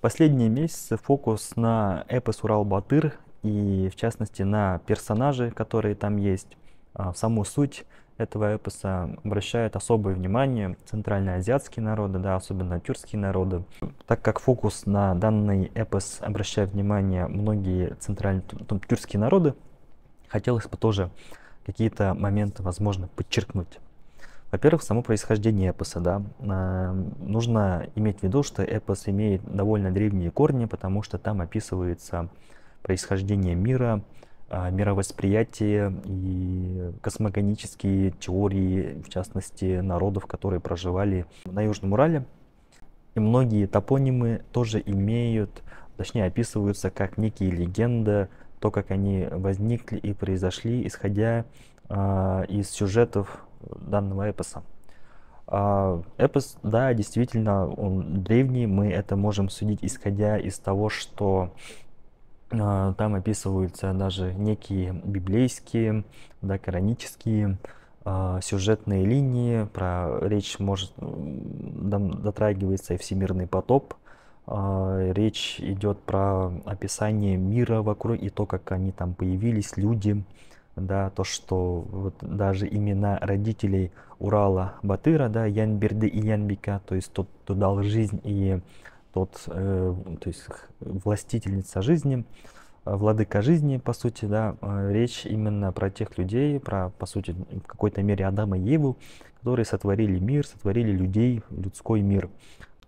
Последние месяцы фокус на эпос Урал-Батыр и, в частности, на персонажи, которые там есть. В саму суть этого эпоса обращает особое внимание центральноазиатские народы, да, особенно тюркские народы. Так как фокус на данный эпос обращает внимание многие тюркские народы, хотелось бы тоже какие-то моменты, возможно, подчеркнуть. Во-первых, само происхождение эпоса, да. Нужно иметь в виду, что эпос имеет довольно древние корни, потому что там описывается происхождение мира, мировосприятие и космогонические теории, в частности, народов, которые проживали на Южном Урале. И многие топонимы тоже имеют, точнее, описываются как некие легенды, то, как они возникли и произошли, исходя из сюжетов данного эпоса. Эпос, да, действительно, он древний, мы это можем судить, исходя из того, что там описываются даже некие библейские, да, коранические сюжетные линии, речь может дотрагивается и всемирный потоп, речь идет про описание мира вокруг и то, как они там появились, люди, да, то, что вот даже имена родителей Урала-Батыра, да, Янберды и Янбика, то есть тот, кто дал жизнь, и тот, то есть властительница жизни, владыка жизни, по сути, да, речь именно про тех людей, про, по сути, в какой-то мере Адама и Еву, которые сотворили мир, сотворили людей, людской мир.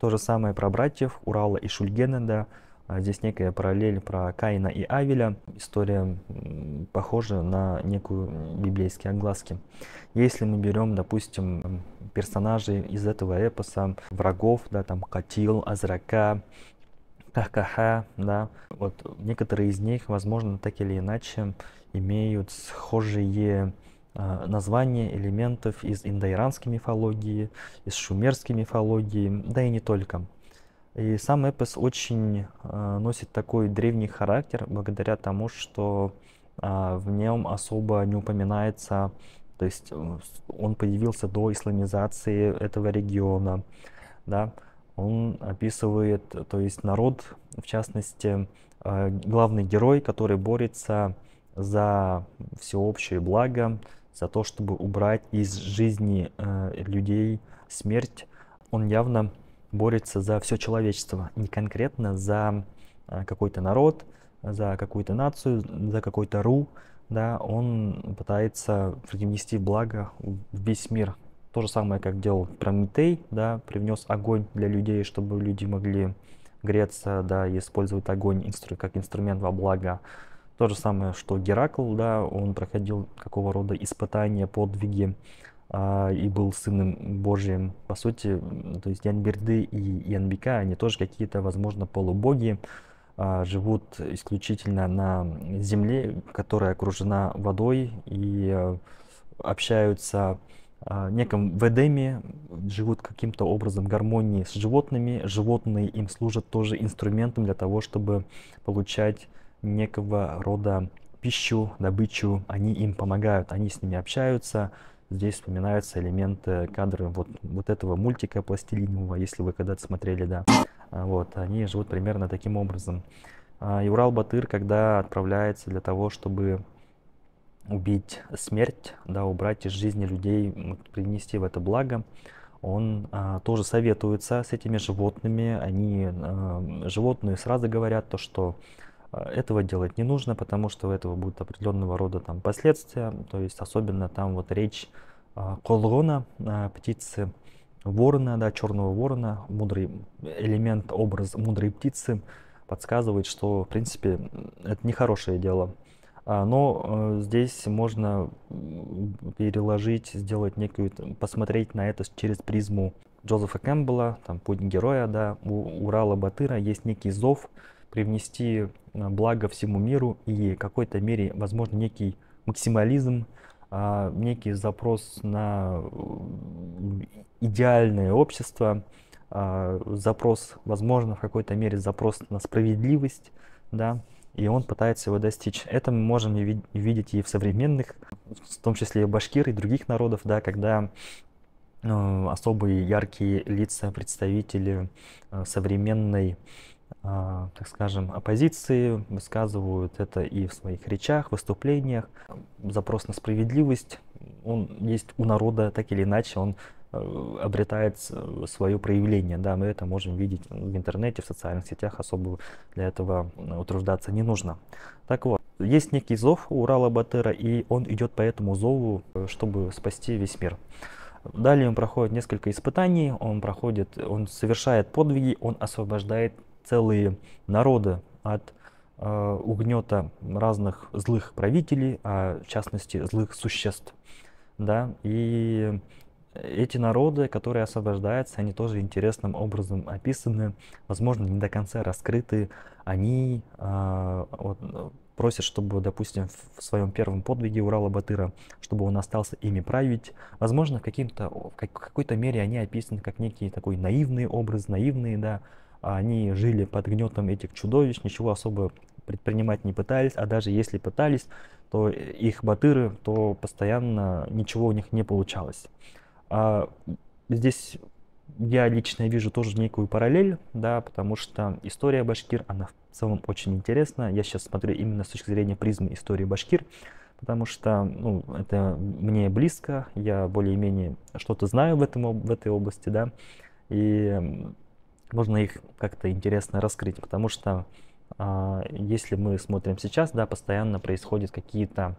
То же самое про братьев Урала и Шульгена, да. Здесь некая параллель про Каина и Авеля. История похожа на некую библейские отгласки. Если мы берем, допустим, персонажей из этого эпоса, врагов, да, там Катил, Азрака, Кахкаха, да, вот некоторые из них, возможно, так или иначе имеют схожие названия элементов из индоиранской мифологии, из шумерской мифологии, да и не только. И сам эпос очень носит такой древний характер, благодаря тому, что в нем особо не упоминается, то есть он появился до исламизации этого региона, да. Он описывает, то есть народ, в частности, главный герой, который борется за всеобщее благо, за то, чтобы убрать из жизни людей смерть. Он явно борется за все человечество, не конкретно за какой-то народ, за какую-то нацию, за какой-то ру, да, он пытается привнести благо в весь мир. То же самое, как делал Прометей, да, привнес огонь для людей, чтобы люди могли греться, да, и использовать огонь как инструмент во благо. То же самое, что Геракл, да, он проходил какого рода испытания, подвиги, и был сыном Божиим. По сути, то есть Янберды и Янбика, они тоже какие-то, возможно, полубоги, живут исключительно на земле, которая окружена водой, и общаются в неком Эдеме, живут каким-то образом в гармонии с животными. Животные им служат тоже инструментом для того, чтобы получать некого рода пищу, добычу. Они им помогают, они с ними общаются. Здесь вспоминаются элементы, кадры вот этого мультика пластилинового, если вы когда-то смотрели, да. Вот, они живут примерно таким образом. И Урал-Батыр, когда отправляется для того, чтобы убить смерть, да, убрать из жизни людей, принести в это благо, он тоже советуется с этими животными. Животные сразу говорят то, что этого делать не нужно, потому что у этого будут определенного рода там последствия. То есть особенно там вот речь колгона, птицы ворона, да, черного ворона, мудрый элемент, образ мудрой птицы подсказывает, что в принципе это нехорошее дело. Но здесь можно переложить, сделать некую, посмотреть на это через призму Джозефа Кэмпбелла, там «Путь героя», да, у Урала-Батыра есть некий зов привнести благо всему миру и в какой-то мере, возможно, некий максимализм, некий запрос на идеальное общество, запрос, возможно, в какой-то мере запрос на справедливость, да, и он пытается его достичь. Это мы можем видеть и в современных, в том числе и башкир и других народов, да, когда особые яркие лица, представители современной так скажем, оппозиции, высказывают это и в своих речах, выступлениях. Запрос на справедливость, он есть у народа, так или иначе, он обретает свое проявление. Да, мы это можем видеть в интернете, в социальных сетях, особо для этого утруждаться не нужно. Так вот, есть некий зов у Урала-Батыра, и он идет по этому зову, чтобы спасти весь мир. Далее он проходит несколько испытаний, он совершает подвиги, он освобождает целые народы от угнета разных злых правителей, а в частности злых существ. Да? И эти народы, которые освобождаются, они тоже интересным образом описаны, возможно, не до конца раскрыты. Они просят, чтобы, допустим, в своем первом подвиге Урала-Батыра, чтобы он остался ими править. Возможно, в какой-то мере они описаны как некий такой наивный образ, наивные, да. Они жили под гнетом этих чудовищ, ничего особо предпринимать не пытались, а даже если пытались, то их батыры, то постоянно ничего у них не получалось. Здесь я лично вижу тоже некую параллель, да, потому что история башкир, она в целом очень интересна. Я сейчас смотрю именно с точки зрения призмы истории башкир, потому что, ну, это мне близко, я более-менее что-то знаю в этой области, да, и можно их как-то интересно раскрыть, потому что если мы смотрим сейчас, да, постоянно происходят какие-то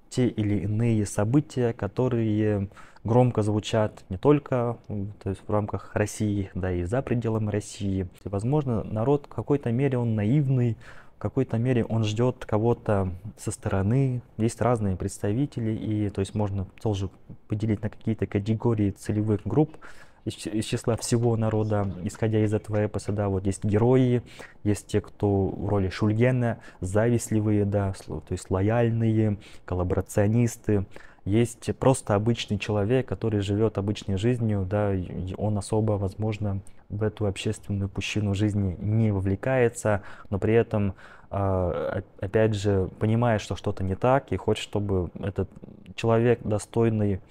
те или иные события, которые громко звучат не только то есть в рамках России, да и за пределами России. И, возможно, народ в какой-то мере он наивный, в какой-то мере он ждет кого-то со стороны. Есть разные представители, и то есть можно тоже поделить на какие-то категории целевых групп из числа всего народа, исходя из этого эпоса, да, вот есть герои, есть те, кто в роли Шульгена, завистливые, да, то есть лояльные, коллаборационисты, есть просто обычный человек, который живет обычной жизнью, да, и он особо, возможно, в эту общественную пучину жизни не вовлекается, но при этом, опять же, понимает, что что-то не так, и хочет, чтобы этот человек, достойный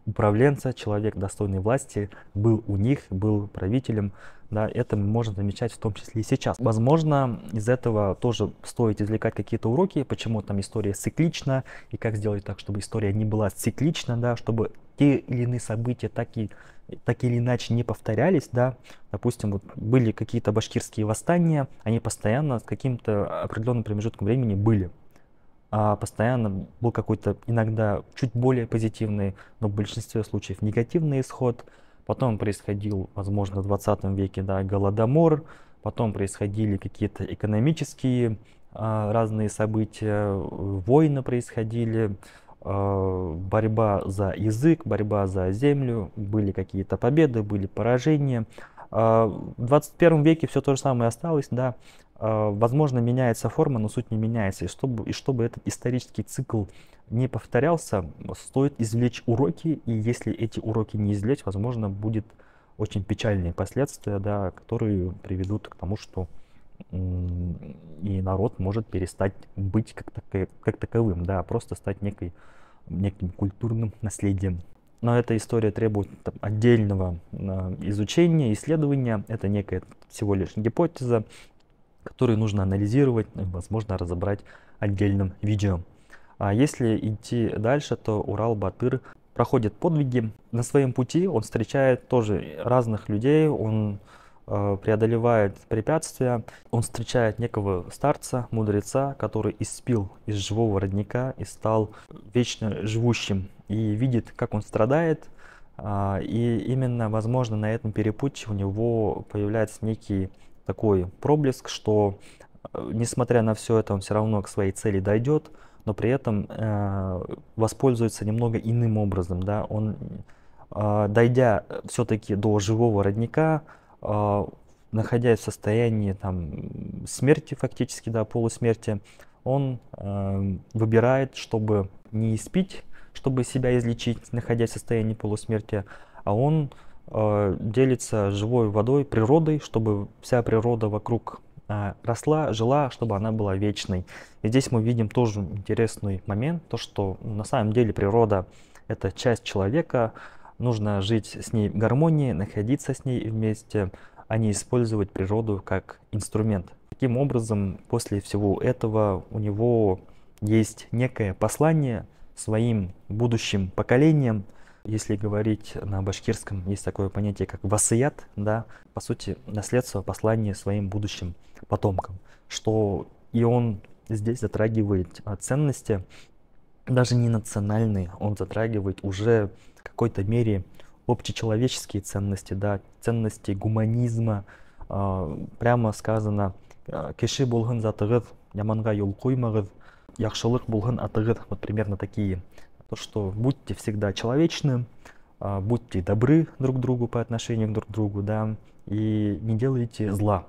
управленца, человек достойной власти, был у них, был правителем. Да, это можно замечать в том числе и сейчас. Возможно, из этого тоже стоит извлекать какие-то уроки, почему там история циклична, и как сделать так, чтобы история не была циклична, да, чтобы те или иные события так или иначе не повторялись, да. Допустим, вот были какие-то башкирские восстания, они постоянно с каким-то определенным промежутком времени были. Постоянно был какой-то иногда чуть более позитивный, но в большинстве случаев негативный исход. Потом происходил, возможно, в 20 веке, да, голодомор, потом происходили какие-то экономические разные события, войны происходили, борьба за язык, борьба за землю, были какие-то победы, были поражения. В 21 веке все то же самое осталось, да. Возможно, меняется форма, но суть не меняется. И чтобы этот исторический цикл не повторялся, стоит извлечь уроки, и если эти уроки не извлечь, возможно, будет очень печальные последствия, да, которые приведут к тому, что и народ может перестать быть как таковым, да, просто стать неким культурным наследием. Но эта история требует отдельного изучения, исследования. Это некая всего лишь гипотеза, которую нужно анализировать, возможно, разобрать отдельным видео. А если идти дальше, то Урал-Батыр проходит подвиги. На своем пути он встречает тоже разных людей, он преодолевает препятствия, он встречает некого старца, мудреца, который испил из живого родника и стал вечно живущим, и видит, как он страдает, и именно, возможно, на этом перепутье у него появляется некий такой проблеск, что, несмотря на все это, он все равно к своей цели дойдет, но при этом воспользуется немного иным образом, да, он, дойдя все-таки до живого родника, находясь в состоянии там смерти фактически, да, полусмерти, он выбирает, чтобы не испить, чтобы себя излечить, находясь в состоянии полусмерти, а он делится живой водой, природой, чтобы вся природа вокруг росла, жила, чтобы она была вечной. И здесь мы видим тоже интересный момент, то что на самом деле природа — это часть человека, нужно жить с ней в гармонии, находиться с ней вместе, а не использовать природу как инструмент. Таким образом, после всего этого у него есть некое послание своим будущим поколениям. Если говорить на башкирском, есть такое понятие, как васият, да, по сути, наследство, послание своим будущим потомкам, что и он здесь затрагивает ценности, даже не национальные, он затрагивает уже в какой-то мере общечеловеческие ценности, да, ценности гуманизма. Прямо сказано, кеши булган затыгыз, яманга юл куймагыз, яхшылык булган атыгыз. Вот примерно такие. То, что будьте всегда человечны, будьте добры друг к другу по отношению друг к другу, да, и не делайте зла.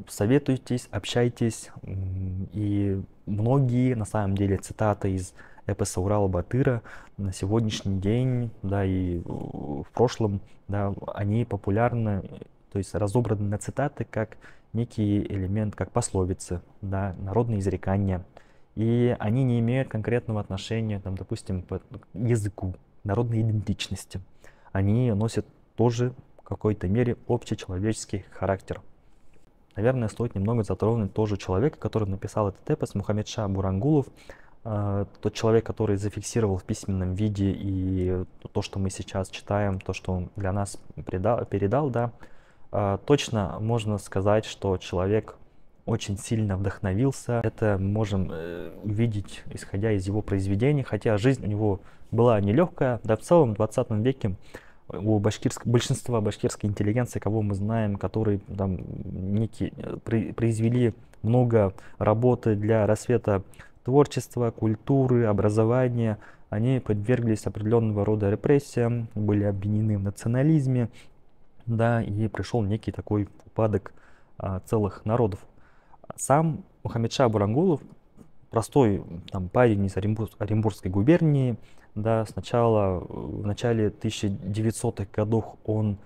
Советуйтесь, общайтесь, и многие, на самом деле, цитаты из эпоса Урала-Батыра на сегодняшний день, да, и в прошлом, да, они популярны, то есть разобраны на цитаты как некий элемент, как пословицы, да, народные изрекания, и они не имеют конкретного отношения, там, допустим, к языку, народной идентичности. Они носят тоже в какой-то мере общечеловеческий характер. Наверное, стоит немного затронуть тоже человека, который написал этот эпос, Мухаммедша Бурангулов, тот человек, который зафиксировал в письменном виде и то, что мы сейчас читаем, то, что он для нас передал, да, точно можно сказать, что человек очень сильно вдохновился. Это можем увидеть, исходя из его произведений, хотя жизнь у него была нелегкая, да, в целом в 20 веке у большинства башкирской интеллигенции, кого мы знаем, которые там произвели много работы для рассвета творчества, культуры, образования, они подверглись определенного рода репрессиям, были обвинены в национализме, да, и пришел некий такой упадок целых народов. Сам Мухаммедша Бурангулов, простой там парень из Оренбургской губернии, да, сначала в начале 1900-х годов он,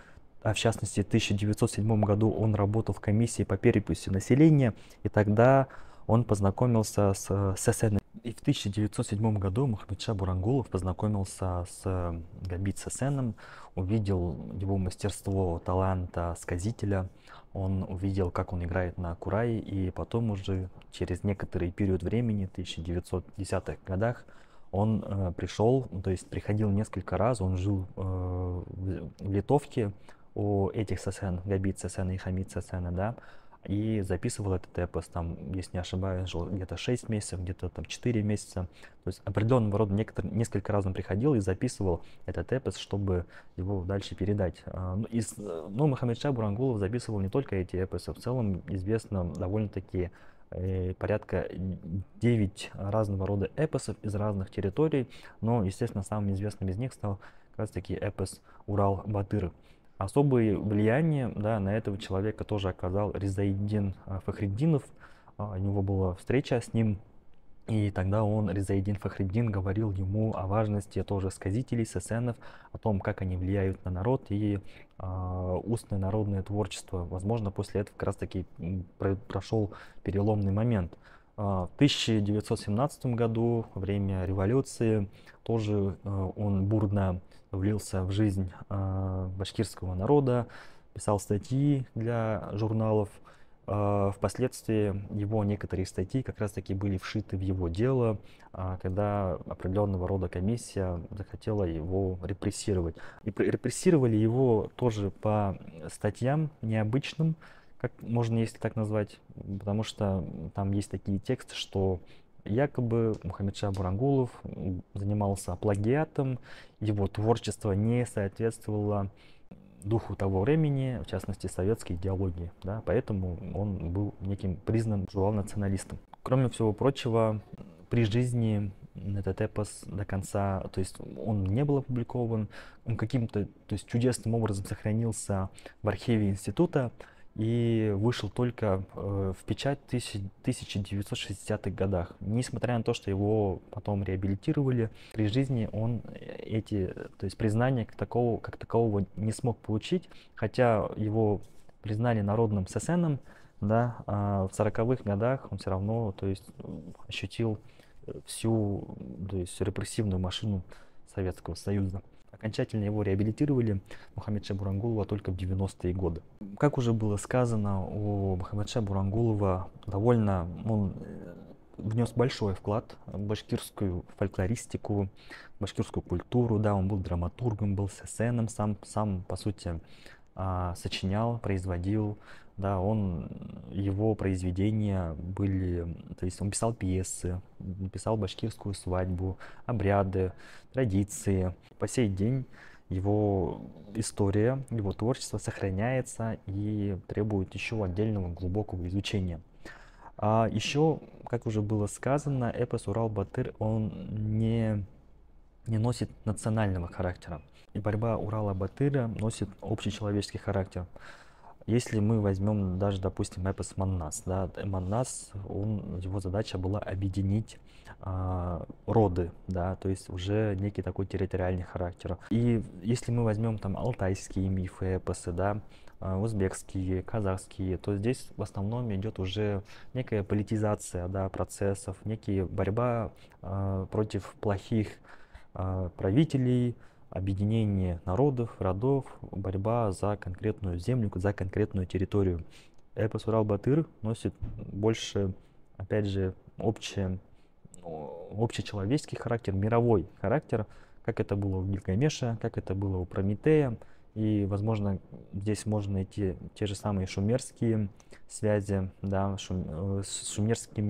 а в частности в 1907 году он работал в комиссии по переписи населения, и тогда он познакомился с Сесеном. И в 1907 году Мухаммедша Бурангулов познакомился с Габит Сесеном, увидел его мастерство, таланта сказителя, он увидел, как он играет на курае, и потом уже через некоторый период времени, в 1910-х годах, он пришел, то есть приходил несколько раз, он жил в Литовке у этих Сесен, Габит Сесена и Хамид Сесена, да, и записывал этот эпос, там, если не ошибаюсь, жил где-то 6 месяцев, где-то там 4 месяца. То есть определенного рода несколько раз он приходил и записывал этот эпос, чтобы его дальше передать. Но Мухаммедша Бурангулов записывал не только эти эпосы, в целом известно довольно-таки порядка 9 разного рода эпосов из разных территорий, но, естественно, самым известным из них стал как раз таки эпос Урал-Батыр. Особое влияние, да, на этого человека тоже оказал Ризаиддин Фахриддинов. У него была встреча с ним, и тогда Ризаиддин Фахриддин, говорил ему о важности тоже сказителей, сесенов, о том, как они влияют на народ и устное народное творчество. Возможно, после этого как раз таки прошел переломный момент. В 1917 году, во время революции, тоже он бурно влился в жизнь башкирского народа, писал статьи для журналов. Впоследствии его некоторые статьи как раз таки были вшиты в его дело, когда определенного рода комиссия захотела его репрессировать. И репрессировали его тоже по статьям необычным, как можно, если так назвать, потому что там есть такие тексты, что якобы Мухаммедша Бурангулов занимался плагиатом, его творчество не соответствовало духу того времени, в частности советской идеологии, да, поэтому он был неким признан националистом. Кроме всего прочего, при жизни этот эпос до конца, то есть он не был опубликован, он каким-то, то есть чудесным образом сохранился в архиве института и вышел только в печать в 1960-х годах. Несмотря на то, что его потом реабилитировали, при жизни он то есть признания как такового не смог получить, хотя его признали народным сесеном, да, а в 40-х годах он все равно, то есть, ощутил всю, то есть, репрессивную машину Советского Союза. Окончательно его реабилитировали Мухаммеджа Бурангулова только в 90-е годы. Как уже было сказано, у Мухаммеджа Бурангулова довольно он внес большой вклад в башкирскую фольклористику, башкирскую культуру. Да, он был драматургом, был сценом, сам по сути сочинял, производил. Да, его произведения были, то есть он писал пьесы, писал башкирскую свадьбу, обряды, традиции. По сей день его история, его творчество сохраняется и требует еще отдельного глубокого изучения. А еще, как уже было сказано, эпос Урал-Батыр, он не носит национального характера. И борьба Урала-Батыра носит общечеловеческий характер. Если мы возьмем даже, допустим, эпос Маннас, да, Маннас, его задача была объединить роды, да, то есть уже некий такой территориальный характер. И если мы возьмем там алтайские мифы, эпосы, да, узбекские, казахские, то здесь в основном идет уже некая политизация, да, процессов, некая борьба против плохих правителей, объединение народов, родов, борьба за конкретную землю, за конкретную территорию. Эпос Урал-Батыр носит больше, опять же, общечеловеческий характер, мировой характер, как это было у Гильгамеша, как это было у Прометея. И, возможно, здесь можно найти те же самые шумерские связи, да, с шумерской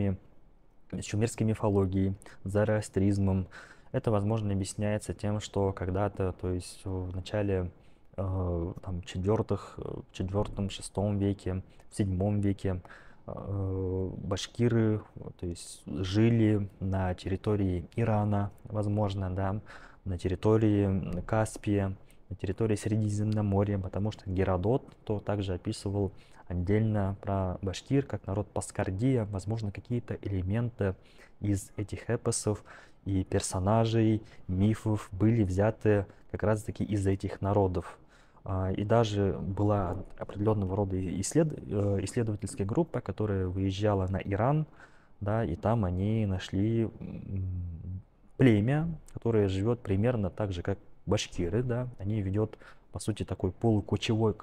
мифологией, зороастризмом. Это, возможно, объясняется тем, что когда-то, то есть в начале там, IV-VI веке, в VII веке башкиры, то есть жили на территории Ирана, возможно, да, на территории Каспия, на территории Средиземноморья, потому что Геродот то также описывал отдельно про башкир как народ Паскардия, возможно, какие-то элементы из этих эпосов и персонажей, мифов были взяты как раз-таки из этих народов. И даже была определенного рода исследовательская группа, которая выезжала на Иран, да, и там они нашли племя, которое живет примерно так же, как башкиры, да, они ведут, по сути, такой полукочевой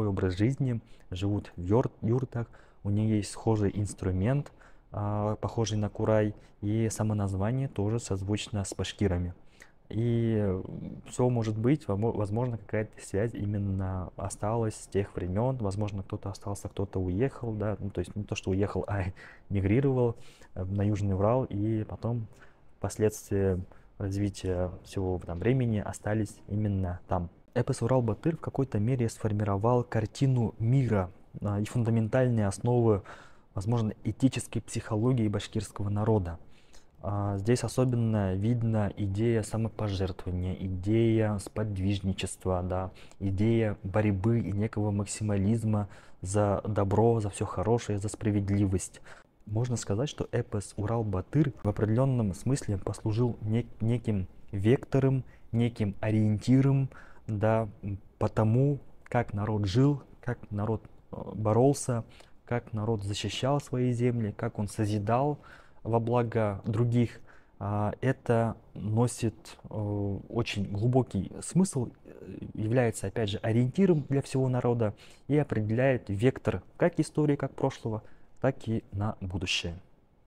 образ жизни, живут в юртах, у них есть схожий инструмент, похожий на курай, и само название тоже созвучно с башкирами. И все может быть, возможно, какая-то связь именно осталась с тех времен, возможно, кто-то остался, кто-то уехал, да, ну, то есть не то, что уехал, а мигрировал на Южный Урал, и потом впоследствии развития всего там времени остались именно там. Эпос Урал-Батыр в какой-то мере сформировал картину мира и фундаментальные основы, возможно, этической психологии башкирского народа. Здесь особенно видна идея самопожертвования, идея сподвижничества, да, идея борьбы и некого максимализма за добро, за все хорошее, за справедливость. Можно сказать, что эпос Урал-Батыр в определенном смысле послужил неким вектором, неким ориентиром, да, по тому, как народ жил, как народ боролся, как народ защищал свои земли, как он созидал во благо других. Это носит очень глубокий смысл, является, опять же, ориентиром для всего народа и определяет вектор как истории, как прошлого, так и на будущее.